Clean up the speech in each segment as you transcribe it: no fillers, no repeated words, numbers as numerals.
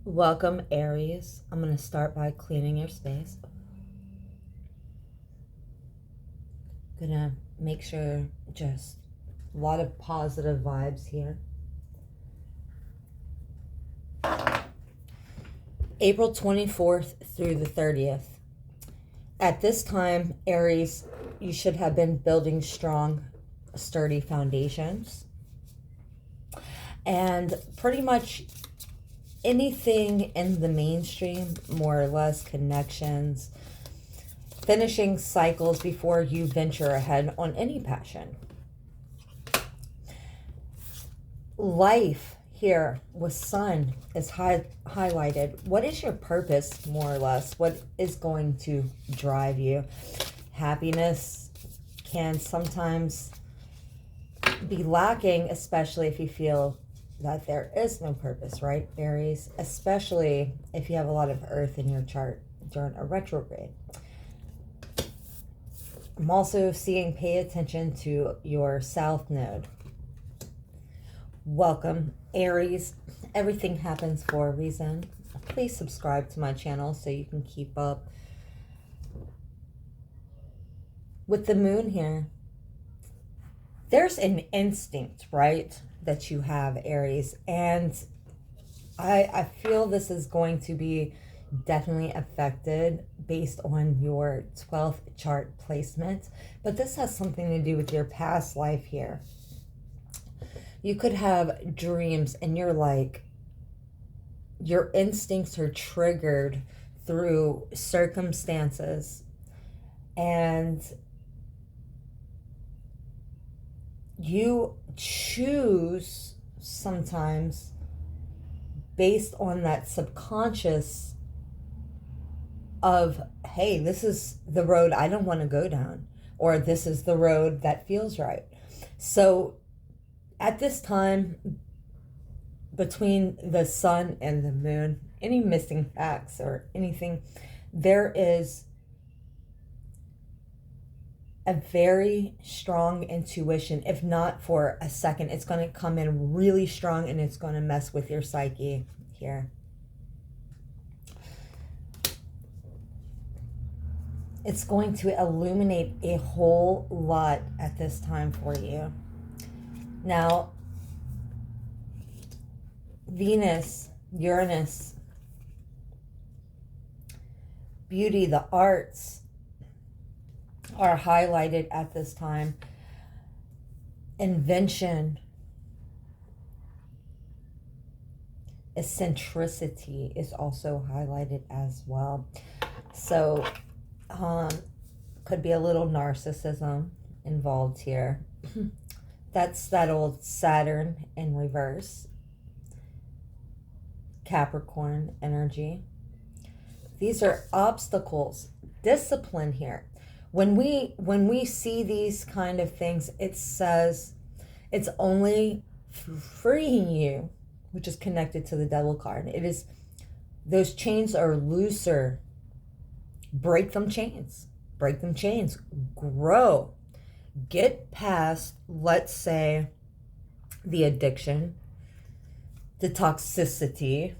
Welcome, Aries. I'm going to start by cleaning your space. Gonna make sure just a lot of positive vibes here. April 24th through the 30th. At this time, Aries, you should have been building strong, sturdy foundations. And pretty much anything in the mainstream, more or less, connections, finishing cycles before you venture ahead on any passion. Life here with sun is highlighted. What is your purpose, more or less? What is going to drive you? Happiness can sometimes be lacking, especially if you feel that there is no purpose, right, Aries? Especially if you have a lot of earth in your chart during a retrograde. I'm also seeing pay attention to your south node. Welcome, Aries. Everything happens for a reason. Please subscribe to my channel so you can keep up with the moon here. There's an instinct, right, that you have, Aries, and I feel this is going to be definitely affected based on your 12th chart placement, but this has something to do with your past life here. You could have dreams and you're like, your instincts are triggered through circumstances, and you choose sometimes based on that subconscious of, hey, this is the road I don't want to go down, or this is the road that feels right. So at this time, between the sun and the moon, any missing facts or anything, there is a very strong intuition. If not for a second, it's going to come in really strong and it's going to mess with your psyche here. It's going to illuminate a whole lot at this time for you. Now, Venus, Uranus, beauty, the arts are highlighted at this time. Invention, eccentricity is also highlighted as well. So, could be a little narcissism involved here. That's that old Saturn in reverse. Capricorn energy. These are obstacles. Discipline here. When we see these kind of things, it says it's only freeing you, which is connected to the Devil card. It is, those chains are looser. Break them chains. Break them chains. Grow. Get past, let's say, the addiction, the toxicity.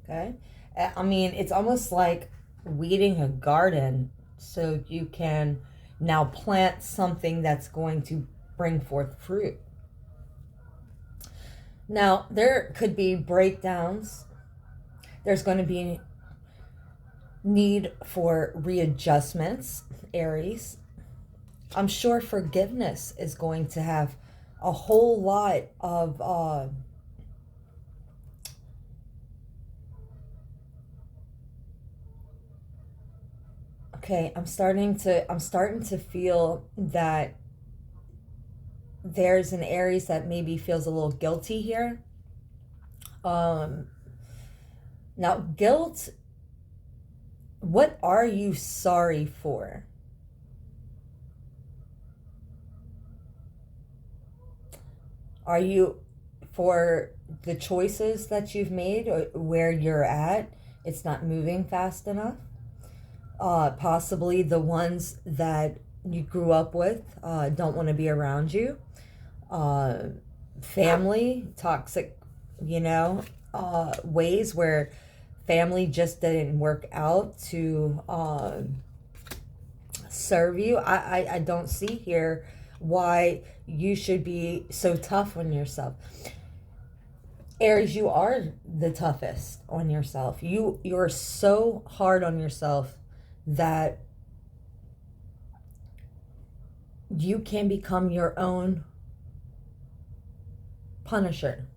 Okay? I mean, it's almost like weeding a garden so you can now plant something that's going to bring forth fruit. Now, there could be breakdowns. There's going to be need for readjustments, Aries. I'm sure forgiveness is going to have a whole lot of okay, I'm starting to feel that there's an Aries that maybe feels a little guilty here. Now, guilt, what are you sorry for? Are you for the choices that you've made, or where you're at? It's not moving fast enough. Possibly the ones that you grew up with don't want to be around you. Family, toxic you know, ways where family just didn't work out to serve you. I don't see here why you should be so tough on yourself. Aries, you are the toughest on yourself. You're so hard on yourself that you can become your own punisher,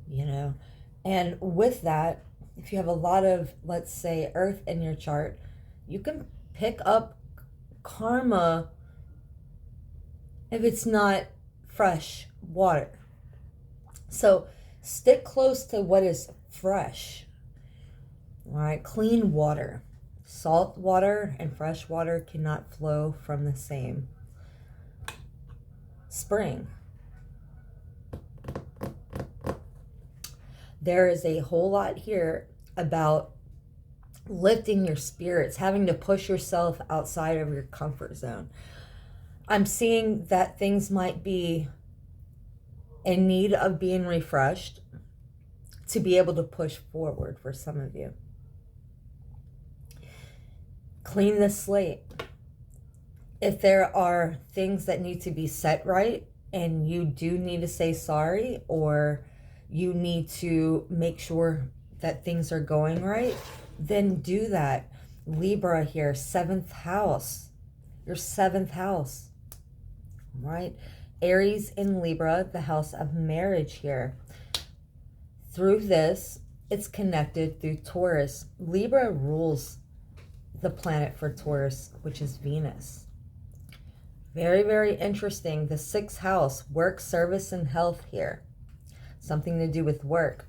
you know. And with that, if you have a lot of, let's say, earth in your chart, you can pick up karma if it's not fresh water. So stick close to what is fresh. All right, clean water. Salt water and fresh water cannot flow from the same spring. There is a whole lot here about lifting your spirits, having to push yourself outside of your comfort zone. I'm seeing that things might be in need of being refreshed to be able to push forward for some of you. Clean the slate. If there are things that need to be set right and you do need to say sorry, or you need to make sure that things are going right, then do that. Libra here, 7th house. Your 7th house, right? Aries in Libra, the house of marriage here. Through this, it's connected through Taurus. Libra rules the planet for Taurus, which is Venus. Very, very interesting. The 6th house, work, service, and health here. Something to do with work.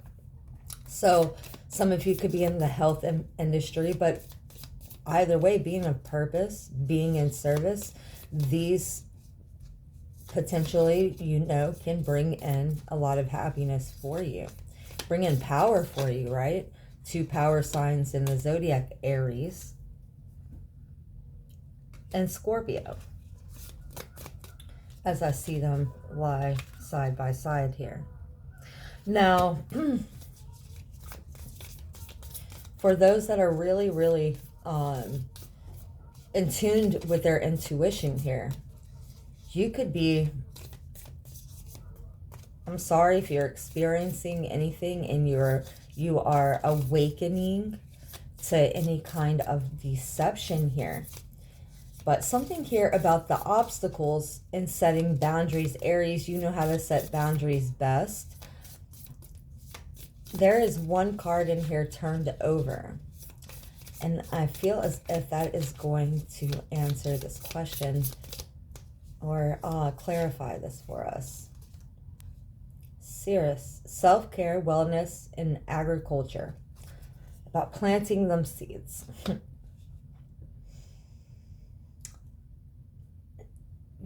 So some of you could be in the health industry, but either way, being of purpose, being in service, these potentially, you know, can bring in a lot of happiness for you. Bring in power for you, right? 2 power signs in the zodiac, Aries and Scorpio, as I see them lie side by side here. Now, for those that are really, really in tune with their intuition here, you could be, I'm sorry if you're experiencing anything and you are awakening to any kind of deception here. But something here about the obstacles in setting boundaries. Aries, you know how to set boundaries best. There is one card in here turned over. And I feel as if that is going to answer this question or clarify this for us. Cirrus, self-care, wellness, and agriculture. About planting them seeds.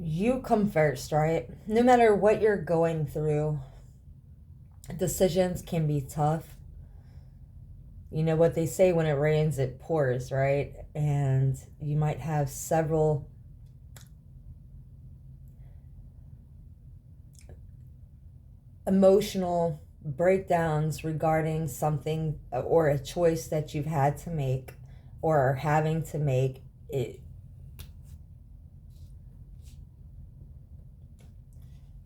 You come first, right? No matter what you're going through, decisions can be tough. You know what they say, when it rains, it pours, right? And you might have several emotional breakdowns regarding something or a choice that you've had to make or are having to make.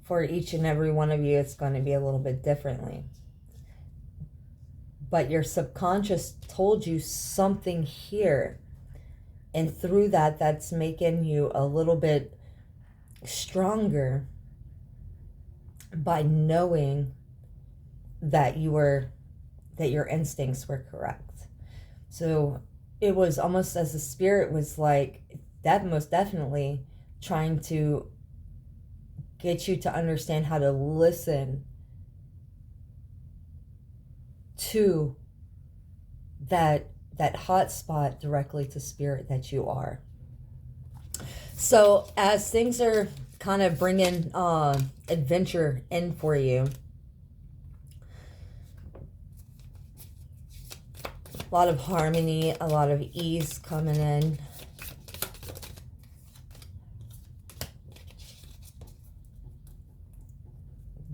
For each and every one of you, it's going to be a little bit differently. But your subconscious told you something here. And through that, that's making you a little bit stronger by knowing that your instincts were correct. So it was almost as the spirit was like, that most definitely trying to get you to understand how to listen to that hot spot directly to spirit that you are. So as things are kind of bringing adventure in for you, a lot of harmony, a lot of ease coming in.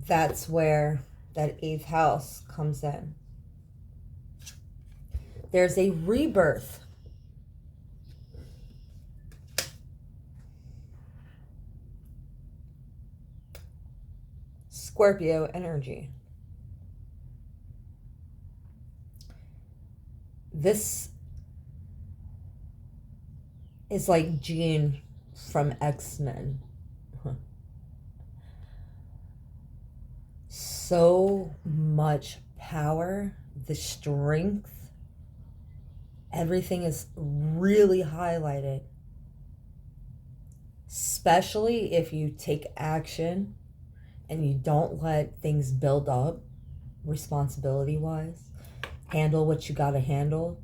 That's where that 8th house comes in. There's a rebirth. Scorpio energy. This is like Jean from X-Men. So much power, the strength, everything is really highlighted. Especially if you take action and you don't let things build up responsibility-wise. Handle what you gotta handle.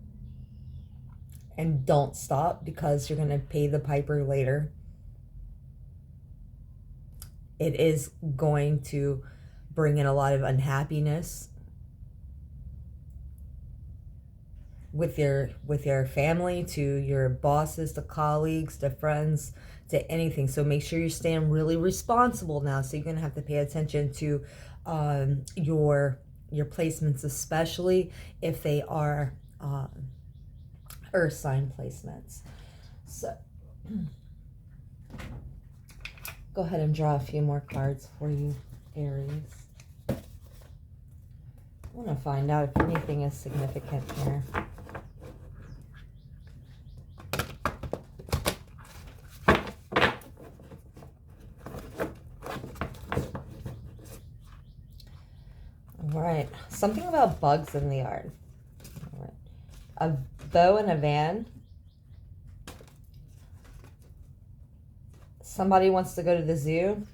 And don't stop, because you're gonna pay the piper later. It is going to bring in a lot of unhappiness with your family, to your bosses, to colleagues, to friends, to anything. So make sure you're staying really responsible now. So you're gonna have to pay attention to your placements, especially if they are earth sign placements. So go ahead and draw a few more cards for you, Aries. I want to find out if anything is significant here. All right, something about bugs in the yard. All right. A bow and a van. Somebody wants to go to the zoo.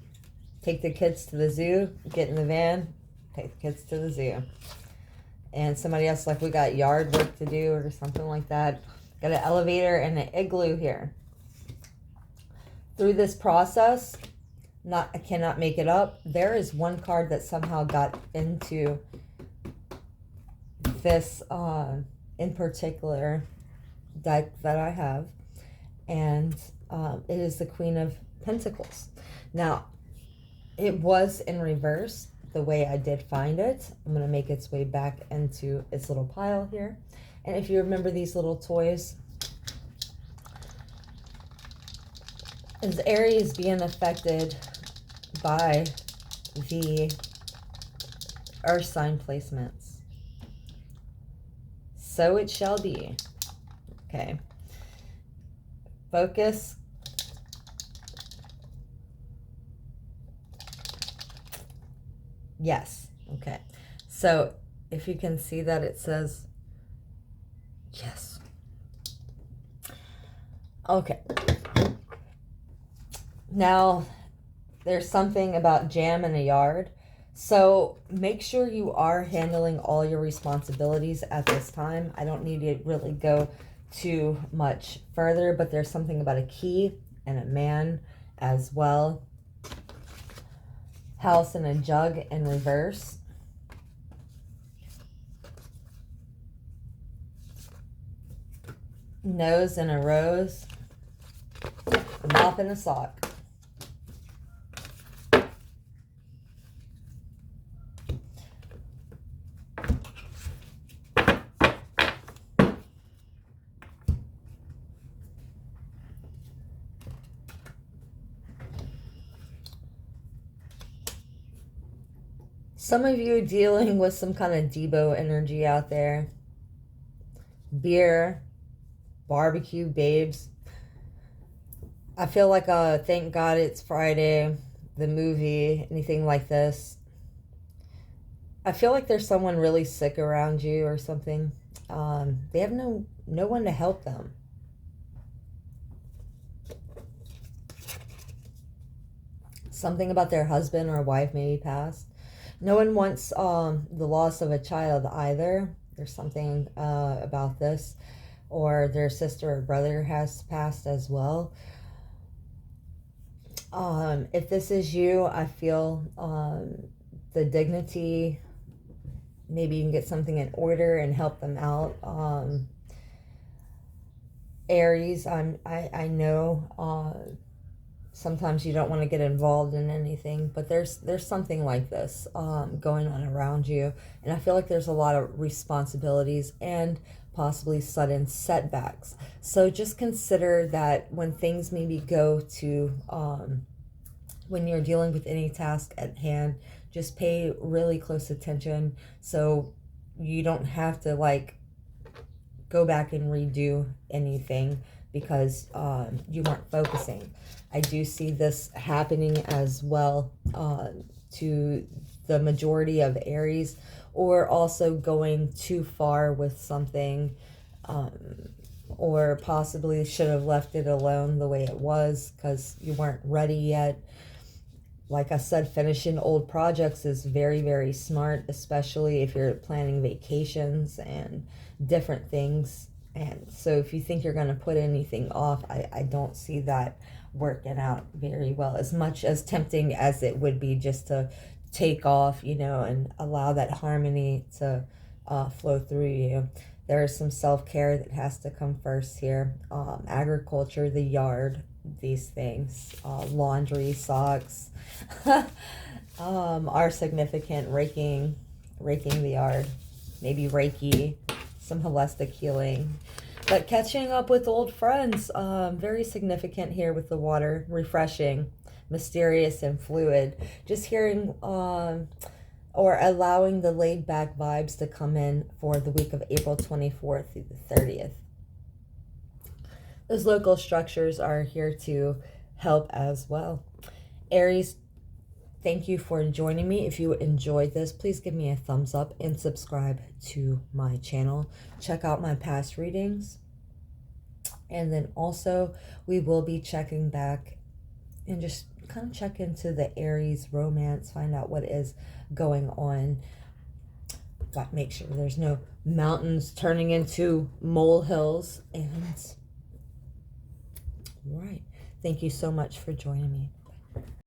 Take the kids to the zoo. Get in the van. Take the kids to the zoo. And somebody else, like, we got yard work to do or something like that. Got an elevator and an igloo here. Through this process, I cannot make it up, there is one card that somehow got into this in particular deck that I have, and it is the Queen of Pentacles. Now, it was in reverse the way I did find it. I'm going to make its way back into its little pile here. And if you remember these little toys, is Aries being affected by the earth sign placements? So it shall be. Okay. Focus. Yes. Okay. So if you can see that, it says yes. Okay. Now, there's something about jam in a yard. So make sure you are handling all your responsibilities at this time. I don't need to really go too much further, but there's something about a key and a man as well. House and a jug in reverse. Nose and a rose. Mouth and a sock. Some of you dealing with some kind of Debo energy out there. Beer, barbecue, babes. I feel like thank God it's Friday, the movie, anything like this. I feel like there's someone really sick around you or something. They have no one to help them. Something about their husband or wife maybe passed. No one wants the loss of a child either. There's something about this. Or their sister or brother has passed as well. If this is you, I feel the dignity. Maybe you can get something in order and help them out. Aries, I know sometimes you don't want to get involved in anything, but there's something like this going on around you, and I feel like there's a lot of responsibilities and possibly sudden setbacks. So just consider that when things maybe go to when you're dealing with any task at hand, just pay really close attention so you don't have to like go back and redo anything because you weren't focusing. I do see this happening as well to the majority of Aries, or also going too far with something, or possibly should have left it alone the way it was because you weren't ready yet. Like I said, finishing old projects is very, very smart, especially if you're planning vacations and different things. And so if you think you're going to put anything off, I don't see that working out very well, as much as tempting as it would be just to take off, you know, and allow that harmony to flow through you. There is some self-care that has to come first here. Agriculture, the yard, these things, laundry, socks, are significant. Raking the yard, maybe Reiki, some holistic healing. But catching up with old friends, very significant here with the water, refreshing, mysterious and fluid. Just hearing or allowing the laid back vibes to come in for the week of April 24th through the 30th. Those local structures are here to help as well. Aries, thank you for joining me. If you enjoyed this, please give me a thumbs up and subscribe to my channel. Check out my past readings. And then also, we will be checking back and just kind of check into the Aries romance, find out what is going on. Got to make sure there's no mountains turning into molehills. And right. Thank you so much for joining me.